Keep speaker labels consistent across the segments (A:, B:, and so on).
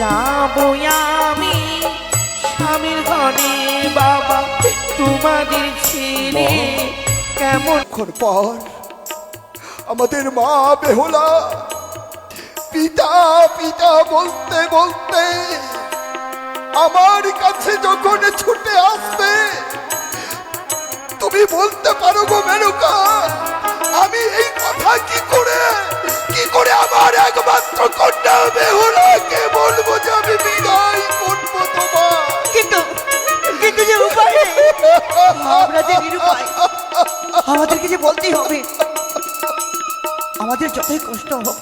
A: যাবো আমি স্বামীর ঘরে বাবা তোমাদের ছেড়ে কেমন
B: পর আমাদের মা বেহুলা পিতা পিতা বলতে বলতে আমার কাছে যখন ছুটে আসবে, তুমি বলতে পারো গো মেনকা, আমি এই কথা কি করে আমার একমাত্র কন্যা বেহুলাকে বলবো যে আমি বিদায় করবো তোমার?
C: কিন্তু কিন্তু যে উপায় নেই, আমরা যে নিরুপায়, আমাদেরকে যে বলতেই হবে। আমাদের যতই কষ্ট হোক,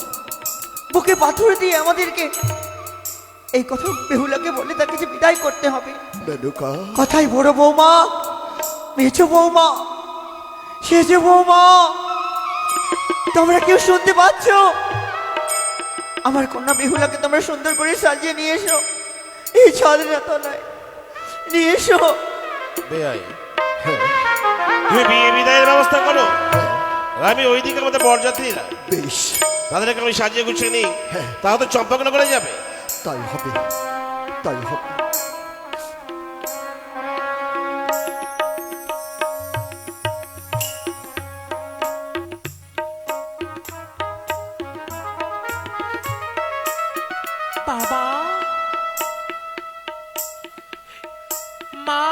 C: বুকে পাথর দিয়ে আমাদেরকে এই কথা বেহুলাকে বলে তাকে যে বিদায় করতে হবে।
B: মেনকা,
C: কথাই বড় বৌমা, মেছো বৌমা, সেজে বৌমা, তোমরা কেউ শুনতে পাচ্ছ? আমার কন্যা বেহুলাকে তোমরা সুন্দর করে সাজিয়ে নিয়ে এসো, এই ছাদের তলায় নিয়ে এসো।
D: বেআই, তুমি বিয়ে বিদায়ের ব্যবস্থা করো, আর আমি ওইদিকে আমাদের বরযাত্রীরা
B: বেশ,
D: তাদেরকে আমি সাজিয়ে গুছিয়ে নিই, তাহলে তো চম্পাকনগরে যাবে।
B: তাই হবে, তাই হবে।
A: বাবা মা,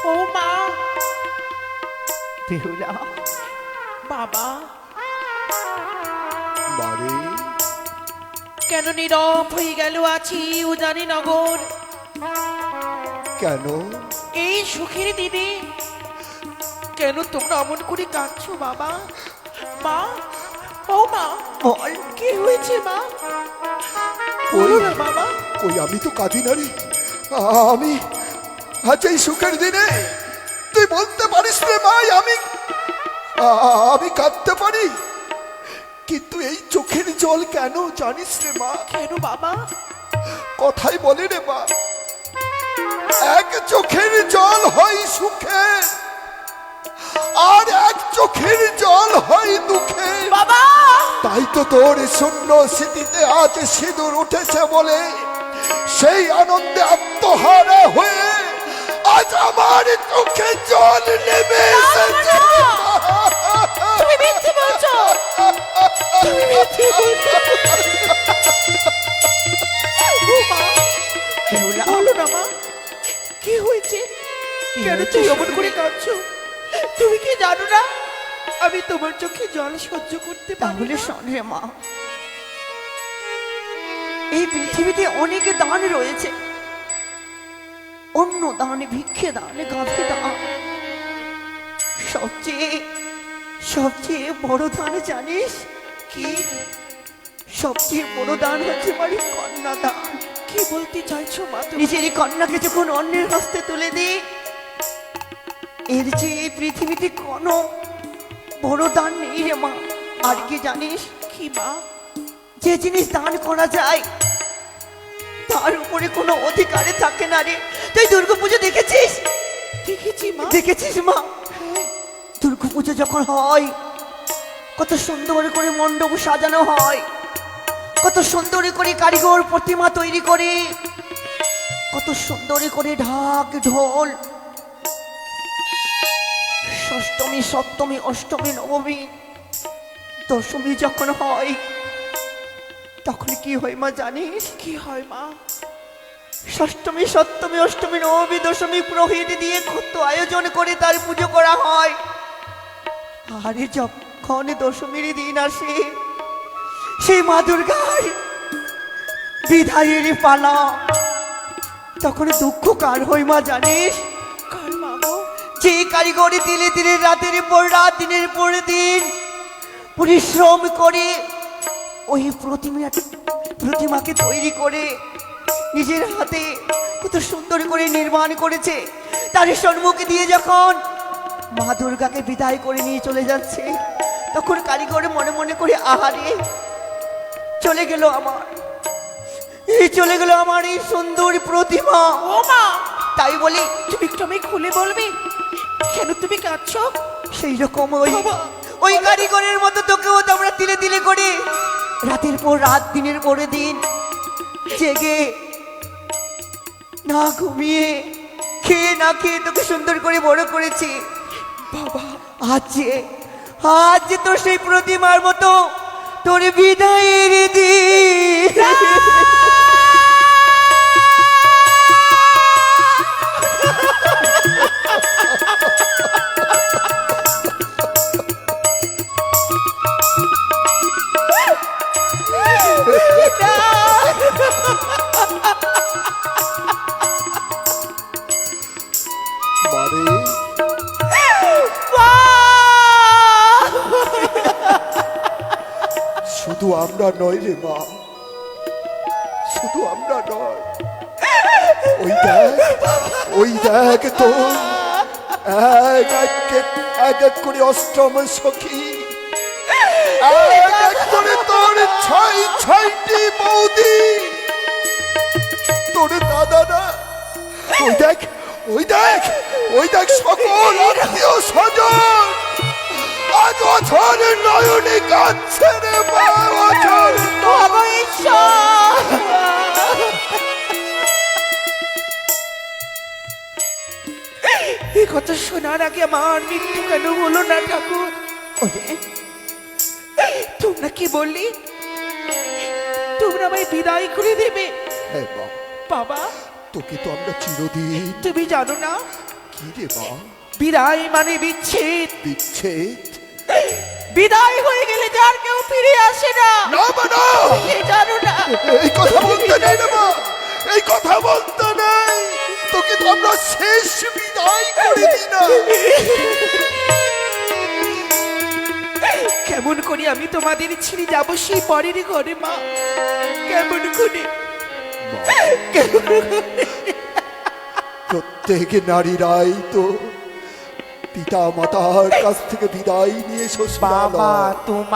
A: ও মা,
C: বেহুলা,
A: বাবা
B: মারে,
A: কেন নীরব হয়ে গেল আছি উজানি নগর
B: কেন
A: এই সুখের দিনে? কেন তোমরা অমন করে কাঁদছো বাবা? মা, ও মা,
C: বল
A: কি হয়েছে মা?
B: ওই
A: বলো না বাবা।
B: ওই আমি তো কাঁদি না রে, আমি আজ এই সুখের দিনে তুই বলতে পারিস রে ভাই, আমি কাঁদতে পারি, কিন্তু এই চোখের জল কেন জানিস রে মা?
A: কেন বাবা?
B: কথাই বলে রে মা, এক চোখের জল হয় সুখে, আর এক চোখের জল হয় দুঃখে।
A: বাবা,
B: তাই তো তোর শূন্য স্মৃতিতে আজ সিঁদুর উঠেছে বলে সেই আনন্দে আত্মহারা হয়ে আজ আমার চোখে জল নেমে এসেছে।
A: তুমি মিথ্যে বলছো, তুমি মিথ্যে বলছো। ও মা,
C: বেহুলা,
A: বলো না মা, কি হয়েছে? কেন তুই অমন করে কাঁদছো? তুমি কি জানো না আমি তোমার চোখে জল সহ্য করতে পারি
C: তাহলে
A: না?
C: শোন রে মা, এই পৃথিবীতে অনেক দান রয়েছে, অন্য দানে, ভিক্ষে দানে, গাভী দান, সবচেয়ে সবচেয়ে বড় দান জানিস
A: কি
C: সবচেয়ে বড় দান হচ্ছে বাড়ি কন্যা দান।
A: কি বলতে চাইছো মা তুমি?
C: নিজের এই কন্যাকে যখন অন্যের হস্তে তুলে দে, এর যে এই পৃথিবীতে কোনো বড় দান নেই রে মা। আর কি জানিস,
A: কি মা?
C: যে জিনিস দান করা যায় তার উপরে কোনো অধিকারে থাকে না রে। তুই দুর্গাপুজো দেখেছিস?
A: দেখেছি মা।
C: দেখেছিস মা? দুর্গাপুজো যখন হয় কত সুন্দর করে মণ্ডপ সাজানো হয়, কত সুন্দর করে কারিগর প্রতিমা তৈরি করে, কত সুন্দর করে ঢাক ঢোল, ষষ্ঠমী সপ্তমী অষ্টমী নবমী দশমী যখন হয় তখন কি হয় মা জানিস?
A: কি হয় মা?
C: ষষ্ঠমী সপ্তমী অষ্টমী নবমী দশমী পুরোহিত দিয়ে কত আয়োজন করে তার পুজো করা হয়। আরে যখন দশমীর দিন আসে, সেই মা দুর্গার বিদায়ের পালা, তখন দুঃখ কার হয় মা জানিস?
A: কার মা গো?
C: যে কারিগরি দিলে দিলে রাতের পর রাত দিনের পর দিন পরিশ্রম করে ওই প্রতিমাকে তৈরি করে নিজের হাতে কত সুন্দর করে নির্মাণ করেছে, তার সম্মুখে দিয়ে যখন মা দুর্গাকে বিদায় করে নিয়ে চলে যাচ্ছে, তখন কারিগর মনে মনে করে আহারে চলে গেল আমার, চলে গেল আমার এই সুন্দর প্রতিমা।
A: ও মা,
C: তাই বলি
A: তুমি একটু আমায় খুলে বলবে কেন তুমি কাঁদছো?
C: সেই রকম ওই
A: বাবা,
C: ওই কারিগরের মতো তোকেও তো আমরা তিলে তিলে করে রাতের পর রাত, দিনের পরে দিন জেগে না ঘুমিয়ে, খেয়ে না খেয়ে তোকে সুন্দর করে বড় করেছি বাবা। আজ যে তোর সেই প্রতিমার মতো তোর বিদায়ের দিন।
B: মারে শুধু আমরা নয় রে মা, শুধু আমরা নয়, ওই দেখ তো এক এক করে অষ্টম সখী, এক এক করে তোর ছয়টি বৌদি, তোর দাদারা, ওই দেখ সকল আত্মীয় স্বজন আজ অঝর নয়নে কাঁদছে রে মা, অঝর
A: এই কথা শোনার আগে আমার মৃত্যু কেন হলো না ঠাকুর? তোমরা কি বললি? তোমরা আমায় বিদায় করে দেবে?
B: হ্যাঁ মা,
A: বাবা
B: তোকে তো আমরা চিরদিন।
A: তুমি জানো না
B: কি রে মা?
A: বিদায় মানে বিচ্ছেদ।
B: বিচ্ছেদ?
A: বিদায় হয়ে গেলে যার কেউ ফিরে আসে না।
B: না মা না,
A: তুমি জানো না?
B: এই কথা বলতে নেই রে মা, এই কথা বলতে নেই। তোকে তো আমরা শেষ বিদায় করে দিই না।
A: কেমন করে আমি তোমাদের ছেড়ে যাবো সেই পরের ঘরে মা? কেমন করে?
B: প্রত্যেক নারীরাই তো পিতা মাতার কাছ থেকে বিদায় নিয়ে
A: বাবা
B: শ্বশুরালয়।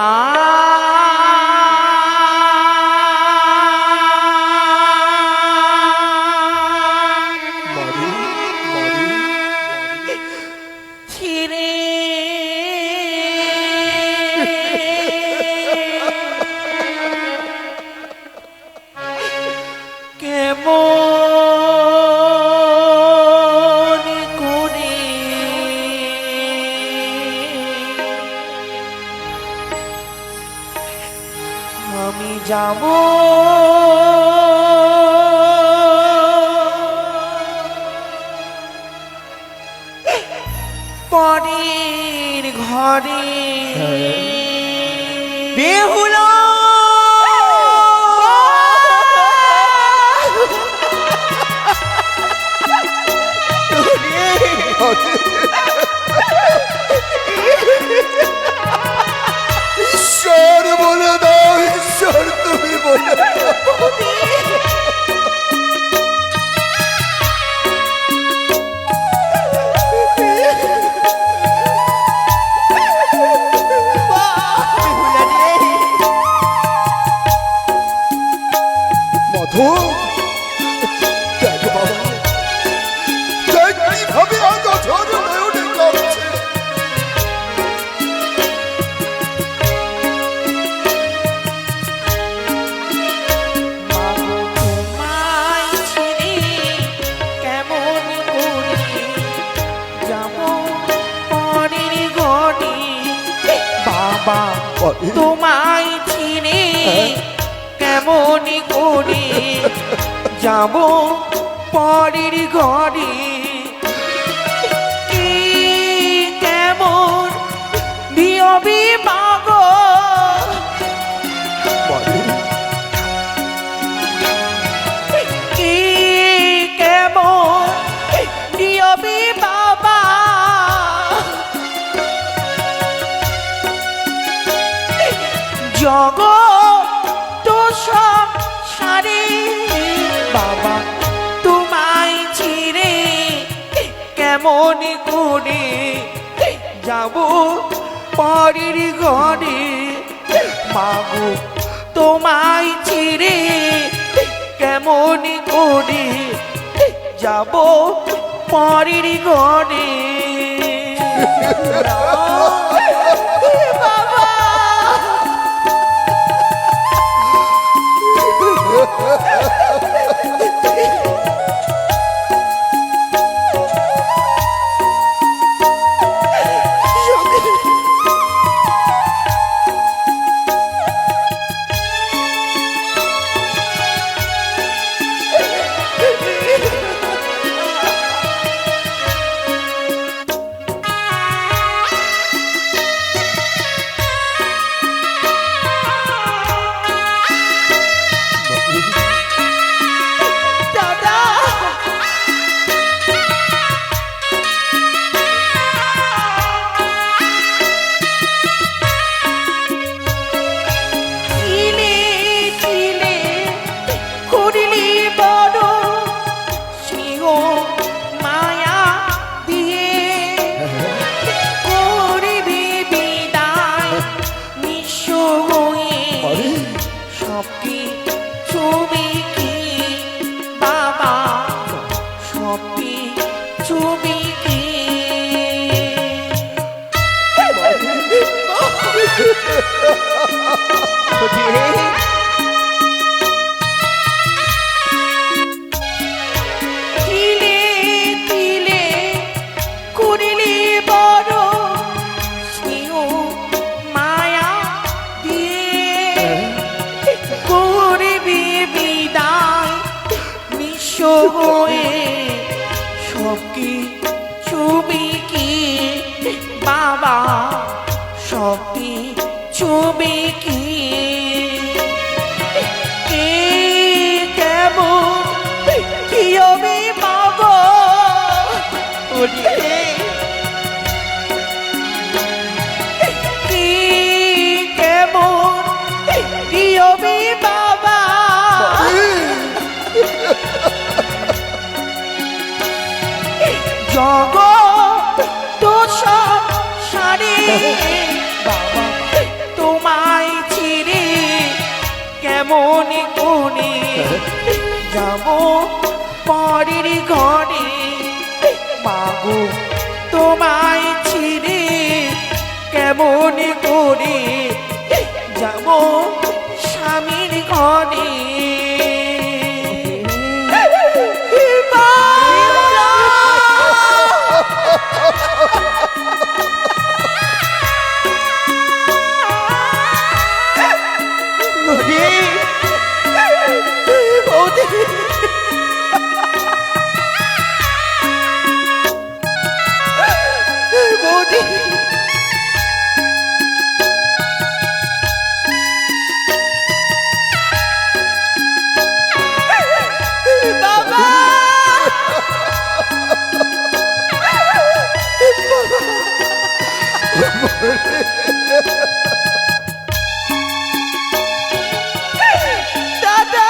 B: মারে, মারে, মারে।
A: ছিড়ে কেমন করে আমি যাব পরের ঘরে
C: বেহুলা
B: ঈশ্বর বলে দাও, ঈশ্বর তুমি বলে দাও। মাধব, দেখ বাবা, দেখ কিভাবে আজ অঝর নয়নে কাঁদছে।
A: তোমায় ছেড়ে কেমন করে যাব পরের ঘরে? বাবা
B: মারে,
A: তোমায় ছেড়ে কেমন করে যাব পরের ঘরে? কি কেমন বিয়বি মাগো,
B: মারে,
A: কি কেমন বিয়বি বাবা, জগৎ সংসারে বাবা তোমায় ছিড়ে কেমন করে যাব পরের ঘরে? মাগো তোমায় ছিড়ে কেমন করে যাব পরের ঘরে? বাবা
B: আরে
A: সব কি তুমি কি বাবা সব কি তুমি কি তিলে তিলে করিলে বড় স্নেহ মায়া দিয়ে করবি বিদায় নিঃস্ব হয়ে সব কি ছবি কি বাবা সব কি ছবি কি কে কেমন কি আমি পাবো ওরে কি কেমন কি আমি বাবা জগৎ দোষ সারে বাবা তোমায় ছিড়ে কেমন কোণে যাব পরের ঘরে মাগো তোমায় ছিড়ে কেমন করে যাব স্বামীর ঘরে দাদা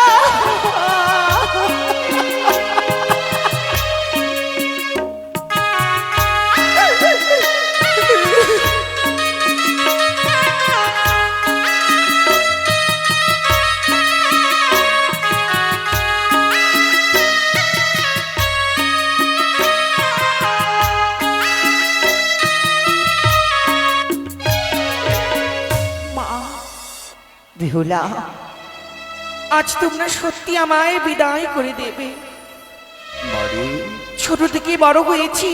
C: বেহুলা
A: আজ তোমরা সত্যি আমায় বিদায় করে দেবে ছোট থেকে বড় হয়েছি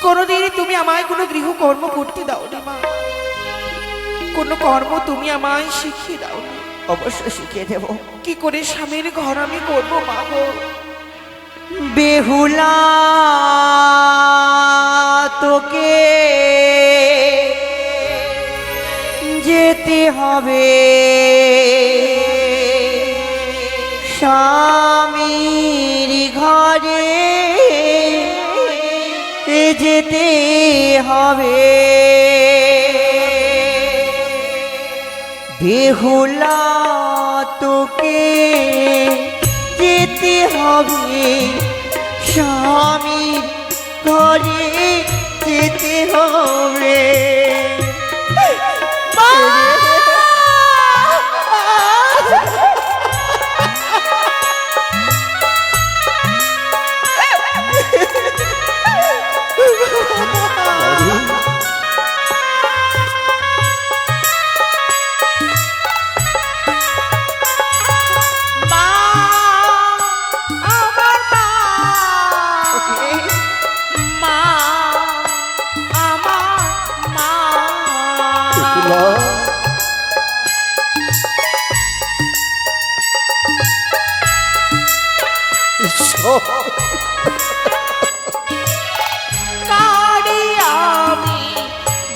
A: কোনোদিনই তুমি আমায় কোনো গৃহকর্ম করতে দাওনি মা কোনো কর্ম তুমি আমায় শিখিয়ে দাওনি
C: অবশ্যই শিখিয়ে দেব
A: কি করে স্বামীর ঘর আমি করবো মা গো
C: বেহুলা তোকে যেতে হবে স্বামীর ঘরে যেতে হবে বেহুলা তোকে যেতে হবে স্বামীর ঘরে যেতে হবে
A: কারে আমি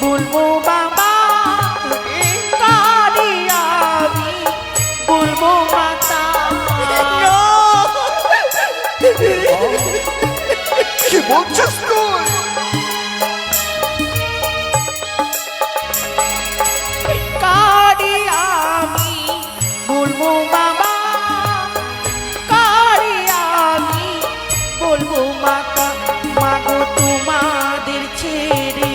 A: বলবো বাবা কারে আমি বলবো মাতা
B: কি বলছিস তুই
A: কারে আমি বলবো বাবা কারে আমি বলবো মাতা মাগো তোমাদের ছেড়ে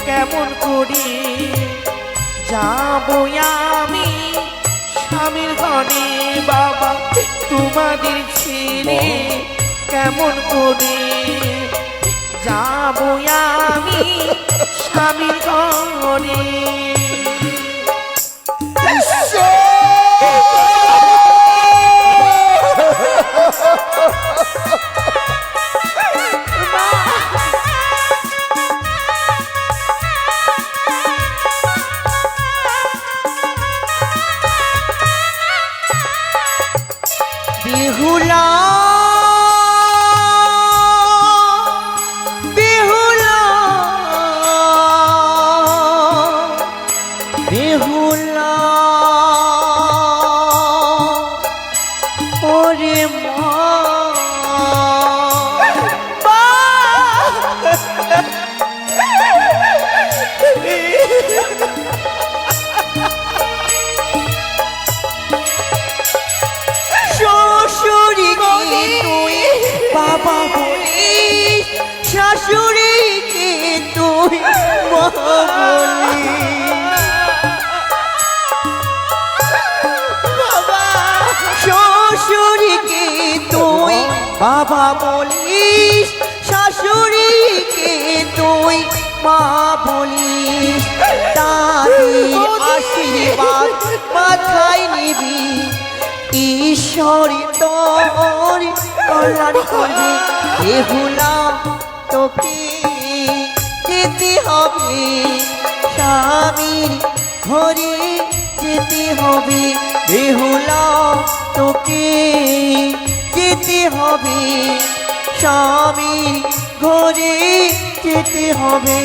A: কেমন করে যা যাবো আমি স্বামীর ঘরে বাবা তোমাদের ছেড়ে কেমন করে যাবো আমি স্বামীর ঘরে
C: বেহুলা বেহুলা বেহুলা ওরে মা শ্বশুরিকে তুই বাবা বলিস শাশুড়িকে তুই মা বলিস শ্বশুরিকে তুই বাবা বলিস শাশুড়িকে তুই মা বলিস তাদের আশীর্বাদ মাথায় নিবি ঈশ্বরী তোর কল্যাণ করবে বেহুলা তোকে যেতে হবে স্বামীর ঘরে যেতে হবে বেহুলা তোকে যেতে হবে স্বামীর ঘরে যেতে হবে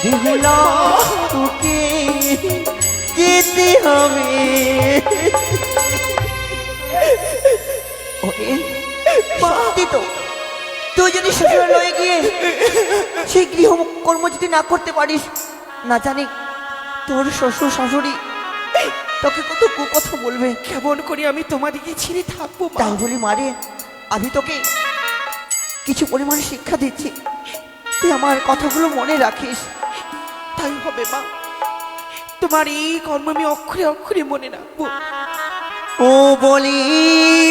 C: বেহুলা তোকে যেতে হবে সত্যি তো তুই যদি শ্বশুরালয়ে গিয়ে সেই গৃহ কর্ম যদি না করতে পারিস না জানি তোর শ্বশুর শাশুড়ি তোকে কত কুকথা বলবে
A: কেমন করে আমি তোমাদেরকে ছেড়ে থাকবো মা?
C: তাই বলি মারে আমি তোকে কিছু পরিমাণে শিক্ষা দিচ্ছি তুই আমার কথাগুলো মনে রাখিস
A: তাই হবে মা, তোমার এই কর্ম আমি অক্ষরে অক্ষরে মনে রাখবো।
C: ও বলি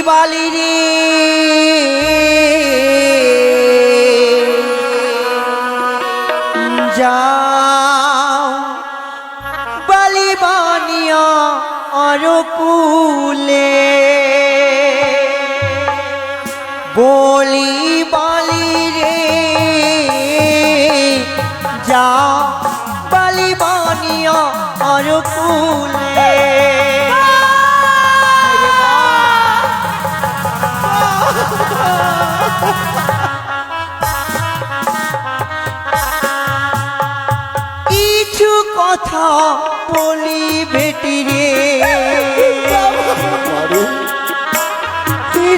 C: বালি রে যাও বালি বানিয়া আরো কুলে বলি বালি রে যাও বালি বানিয়া আরো কুলে কিছু কথা বলি বেটি রে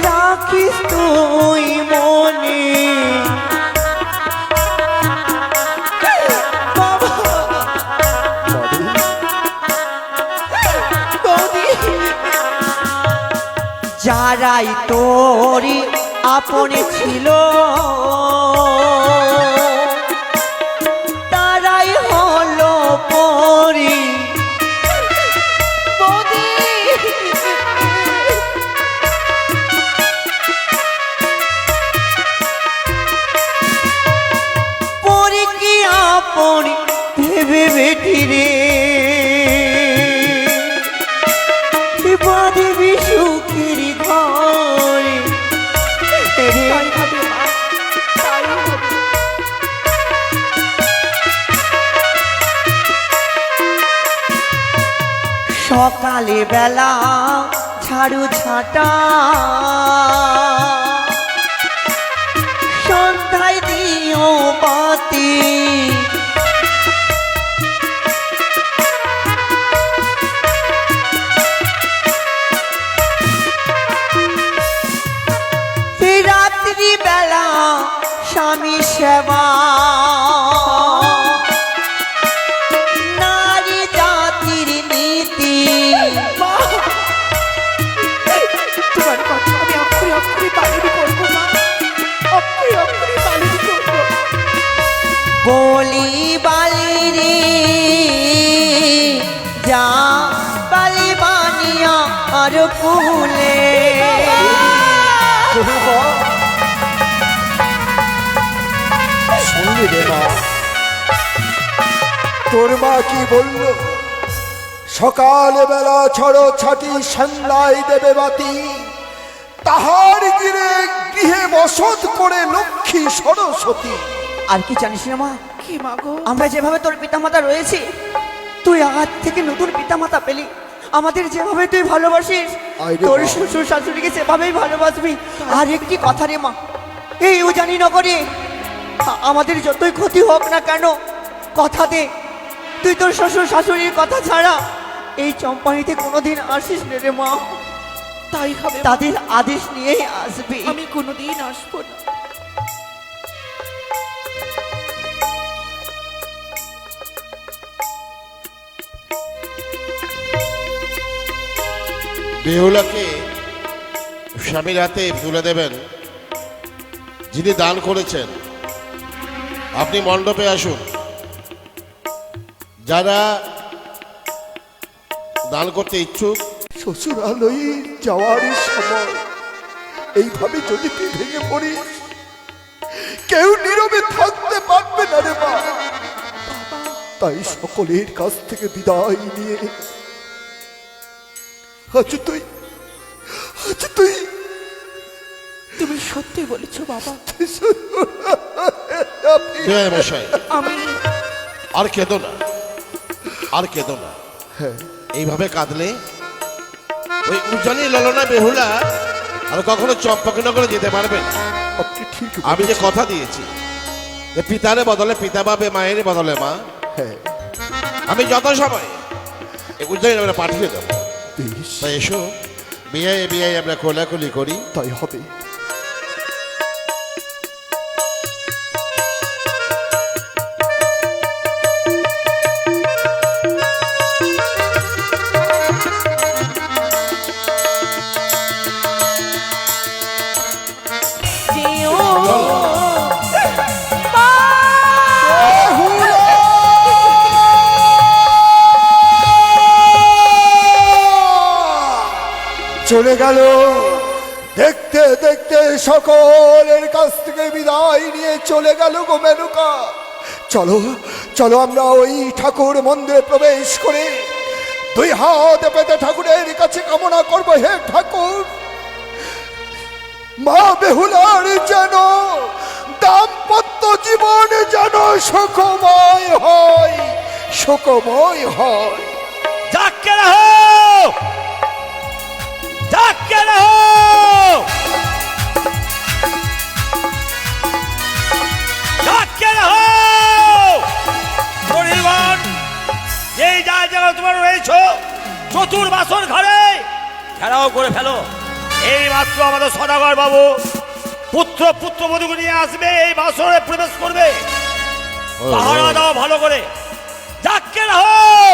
C: রাখিস তুই মনে যারাই তোরি আপনে ছিল তারাই হলো পরি পরি কি আপনি ভেবে বেটি রে বাঁধবি সুখের ঘরে
A: তাই হবে মা, তাই হবে।
C: সকালে বেলা ঝাড়ু ঝাঁটা সন্ধ্যায় দিও বাতি রাত্রি বেলা স্বামী সেবা নারী জাতির নীতি
A: তোমার কথা আমি অক্ষরে অক্ষরে পালন
C: তোমার কুলে।
B: শুনলি রে মা, তোর মা কি বলল? সকাল বেলা ছড়ো ছাটি সন্ধ্যায় দেবে বাতি, তাহার গৃহে বসত করে লক্ষ্মী সরস্বতী।
C: আর কি জানিস না মা,
A: কি মাগো?
C: আমরা যেভাবে তোর পিতামাতা রয়েছে, তুই আজ থেকে নতুন পিতামাতা পেলি। আমাদের যেভাবে তুই ভালোবাসিস,
B: আরে
C: তোর
B: বাবা।
C: শ্বশুর শাশুড়িকে সেভাবেই ভালোবাসবি। আর একটি কথা রে মা, এই উজানি নগরে আমাদের যতই ক্ষতি হোক না কেন, কথা দে তুই তোর শ্বশুর শাশুড়ির কথা ছাড়া এই চম্পানিতে কোনোদিন আসিস না রে মা।
A: তাই হবে মা।
C: তাদের আদেশ নিয়েই আসবি।
A: আমি কোনোদিন আসবো না।
D: বেহুলাকে স্বামীর হাতে তুলে দেবেন যিনি দান করেছেন। আপনি মণ্ডপে আসুন। যারা দান করতে ইচ্ছুক,
B: শ্বশুরালয়ে যাওয়ার সময় এইভাবে যদি তুই ভেঙে পড়িস, কেউ নীরবে থাকতে পারবে না রে মা। তাই সকলের কাছ থেকে বিদায় নিয়ে তুই
A: তুমি সত্যি বলেছো বাবা।
D: বেয়াই মশাই,
A: আমি
D: আর কেঁদো না, আর কেঁদো না। এইভাবে কাঁদলে ওই উজানি ললনা বেহুলা আর কখনো চম্পকনগরে যেতে পারবে না।
B: আপনি ঠিক
D: আমি যে কথা দিয়েছি যে পিতারে বদলে পিতা পাবে, মায়ের বদলে মা,
B: হ্যাঁ,
D: আমি যত সময় উজ্জয়ী আমরা পাঠিয়ে দেবো।
B: বেশ,
D: তাই এসো, বিয়ে বিয়ে আমরা কোলাকুলি করি।
B: তাই হবে।
A: যেও
B: চলে গেল। দেখতে দেখতে সকলের কাছ থেকে বিদায় নিয়ে চলে গেল গো মেনকা। চলো চলো আমরা ওই ঠাকুর মন্দিরে প্রবেশ করে দুই হাত পেতে ঠাকুরের কাছে কামনা করবো, হে ঠাকুর, মা বেহুলার যেন দাম্পত্য জীবন যেন সুখময় হয়, সুখময় হয়।
E: जाके रहो, जाके रहो, जाके रहो। পরিবার যেই যা জায়গা তোমার রয়েছো চতুর্বাসর ঘরে ঘেরাও করে ফেলো। এই মাত্র আমাদের সদাগর বাবু পুত্রবধূকে নিয়ে আসবে, এই বাসরে প্রবেশ করবে। পাহারা দাও ভালো করে, যাকে রাখো।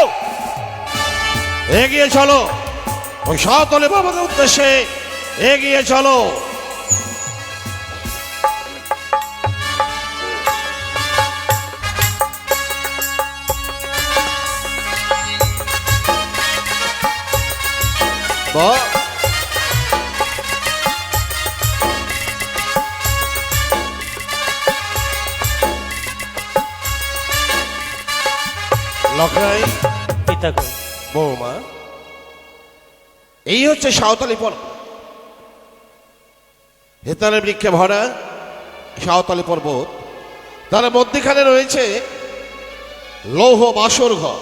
D: এগিয়ে চলো, ওই সাতলে বাবাদের উদ্দেশ্যে এগিয়ে চলো। বাহ, লখাই
E: পিতাকে
D: বৌমা, এই হচ্ছে সাঁওতালি পর্ব। হেতালে বৃক্ষে ভরা সাঁওতালি পর্বত, তার মধ্যেখানে রয়েছে লৌহ বাসর ঘর।